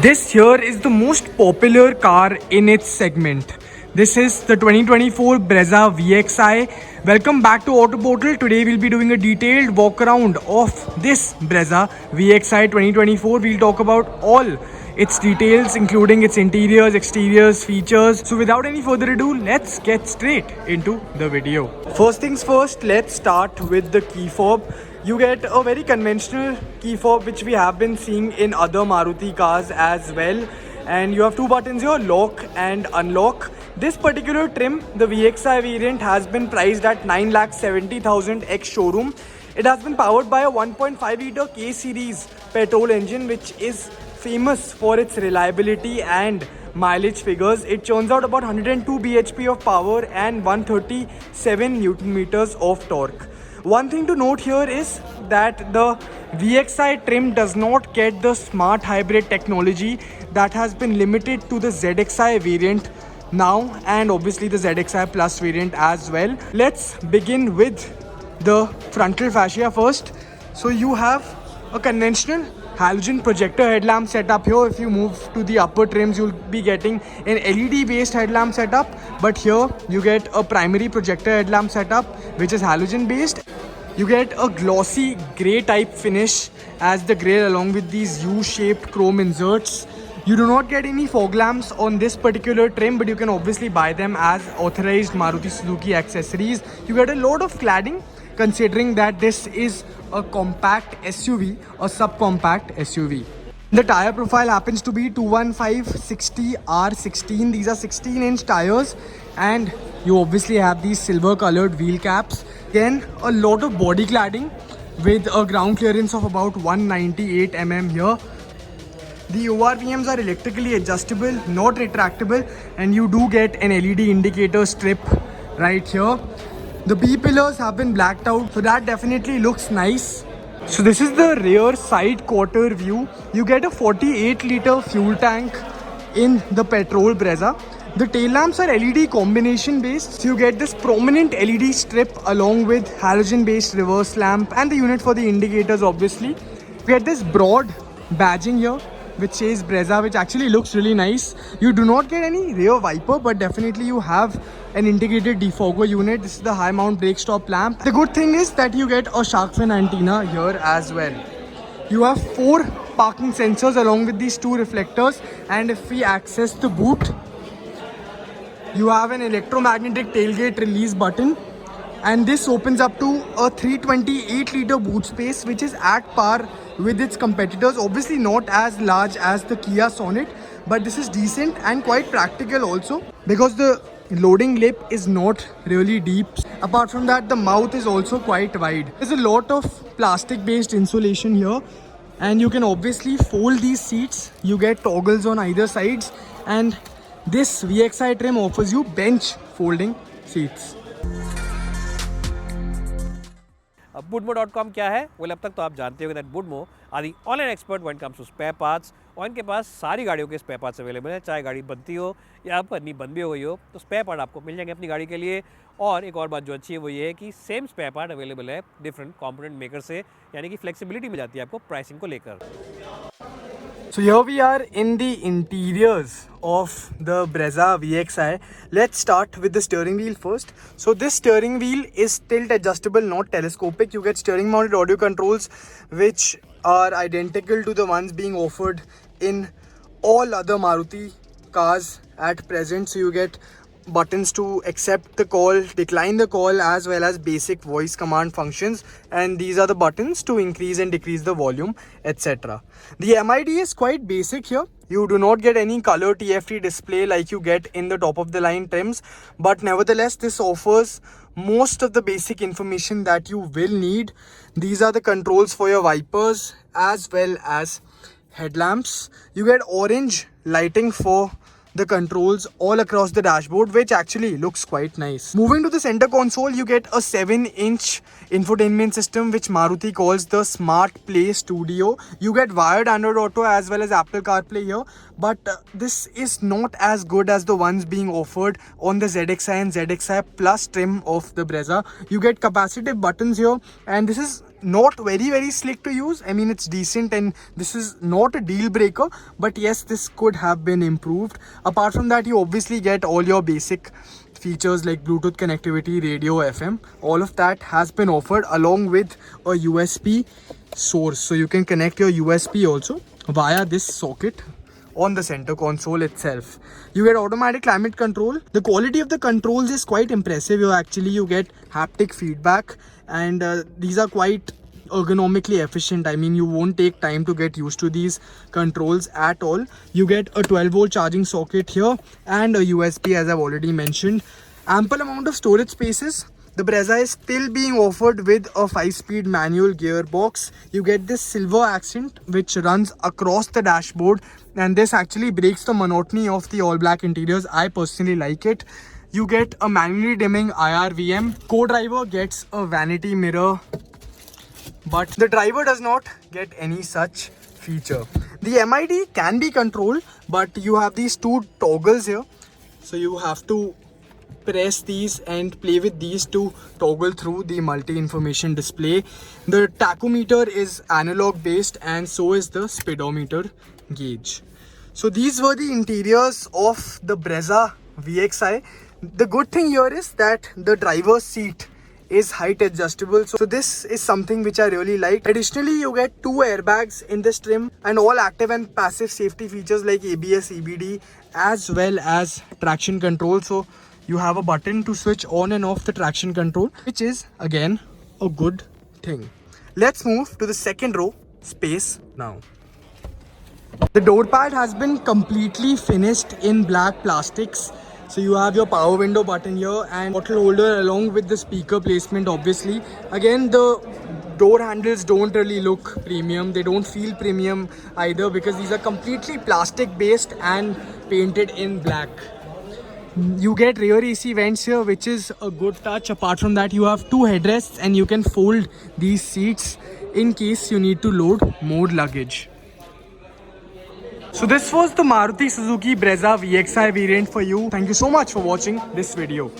This here is the most popular car in its segment. This is the 2024 Brezza VXi. Welcome back to Auto Portal. Today we'll be doing a detailed walk around of this Brezza VXi 2024. We'll talk about all its details, including its interiors, exteriors, features. So without any further ado, let's get straight into the video. First things first, let's start with the key fob. You get a very conventional key fob which we have been seeing in other Maruti cars as well. And you have two buttons here, lock and unlock. This particular trim, the VXi variant, has been priced at 9,70,000 ex showroom. It has been powered by a 1.5 litre K series petrol engine which is famous for its reliability and mileage figures. It churns out about 102 bhp of power and 137 Newton meters of torque. One thing to note here is that the VXi trim does not get the smart hybrid technology that has been limited to the ZXi variant now, and obviously the ZXi Plus variant as well. Let's begin with the frontal fascia first. So you have a conventional halogen projector headlamp setup here. If you move to the upper trims, you'll be getting an LED based headlamp setup, but here you get a primary projector headlamp setup which is halogen based. You get a glossy grey type finish as the grille along with these U-shaped chrome inserts. You do not get any fog lamps on this particular trim, but you can obviously buy them as authorized Maruti Suzuki accessories. You get a lot of cladding considering that this is a compact SUV, a subcompact SUV. The tire profile happens to be 215/60R16. These are 16-inch tires, and you obviously have these silver colored wheel caps. Again, a lot of body cladding with a ground clearance of about 198 mm here. The ORVMs are electrically adjustable, not retractable, and you do get an LED indicator strip right here. The B pillars have been blacked out, so that definitely looks nice. So this is the rear side quarter view. You get a 48-litre fuel tank in the petrol Brezza. The tail lamps are LED combination based, so you get this prominent LED strip along with halogen based reverse lamp and the unit for the indicators obviously. You get this broad badging here which says Brezza, which actually looks really nice. You do not get any rear wiper, but definitely you have an integrated defogger unit. This is the high mount brake stop lamp. The good thing is that you get a shark fin antenna here as well. You have 4 parking sensors along with these 2 reflectors, and if we access the boot, you have an electromagnetic tailgate release button, and this opens up to a 328-litre boot space which is at par with its competitors. Obviously not as large as the Kia Sonet, but this is decent and quite practical also because the loading lip is not really deep. Apart from that, the mouth is also quite wide. There's a lot of plastic based insulation here, and you can obviously fold these seats. You get toggles on either sides, and this VXi trim offers you bench folding seats. अब budmo.com क्या है? Well अब तक तो आप जानते हो that Boodmo are the online expert when it comes to spare parts, और इनके पास सारी गाड़ियों के स्पेयर पार्ट्स अवेलेबल है। चाहे गाड़ी बनती हो या अपनी बंद भी हो गई हो, तो स्पेयर पार्ट आपको मिल जाएंगे अपनी गाड़ी के लिए। और एक और बात जो अच्छी है वो ये है कि सेम स्पेयर पार्ट अवेलेबल है डिफरेंट कंपोनेंट मेकर से, यानी कि फ्लेक्सिबिलिटी मिल जाती है आपको प्राइसिंग को लेकर। So here we are in the interiors of the Brezza VXi. Let's start with the steering wheel first. So this steering wheel is tilt adjustable, not telescopic. You get steering mounted audio controls which are identical to the ones being offered in all other Maruti cars at present. So you get buttons to accept the call, decline the call, as well as basic voice command functions, and these are the buttons to increase and decrease the volume, etc. The MID is quite basic here. You do not get any color TFT display like you get in the top of the line trims, but nevertheless this offers most of the basic information that you will need. These are the controls for your wipers as well as headlamps. You get orange lighting for the controls all across the dashboard, which actually looks quite nice. Moving to the center console, you get a 7-inch infotainment system which Maruti calls the Smart Play Studio. You get wired Android Auto as well as Apple CarPlay here, but this is not as good as the ones being offered on the ZXi and ZXi Plus trim of the Brezza. You get capacitive buttons here, and this is not very slick to use. I mean, it's decent and this is not a deal breaker, but yes, this could have been improved. Apart from that, you obviously get all your basic features like Bluetooth connectivity, radio, FM. All of that has been offered along with a USB source, so you can connect your USB also via this socket on the center console itself. You get automatic climate control. The quality of the controls is quite impressive. You get haptic feedback, and these are quite ergonomically efficient. I mean, you won't take time to get used to these controls at all. You get a 12-volt charging socket here and a USB, as I've already mentioned. Ample amount of storage spaces. The Brezza is still being offered with a 5-speed manual gearbox. You get this silver accent which runs across the dashboard, and this actually breaks the monotony of the all black interiors. I personally like it. You get a manually dimming IRVM. Co-driver gets a vanity mirror, but the driver does not get any such feature. The MID can be controlled, but you have these two toggles here, so you have to press these and play with these to toggle through the multi-information display. The tachometer is analog based, and so is the speedometer gauge. So these were the interiors of the Brezza VXi. The good thing here is that the driver's seat is height adjustable, so this is something which I really like. Additionally, you get 2 airbags in this trim and all active and passive safety features like ABS, EBD, as well as traction control. So you have a button to switch on and off the traction control, which is again a good thing. Let's move to the second row space now. The door pad has been completely finished in black plastics. So you have your power window button here and bottle holder along with the speaker placement, obviously. Again, the door handles don't really look premium. They don't feel premium either because these are completely plastic based and painted in black. You get rear AC vents here, which is a good touch. Apart from that, you have 2 headrests and you can fold these seats in case you need to load more luggage. So this was the Maruti Suzuki Brezza VXi variant for you. Thank you so much for watching this video.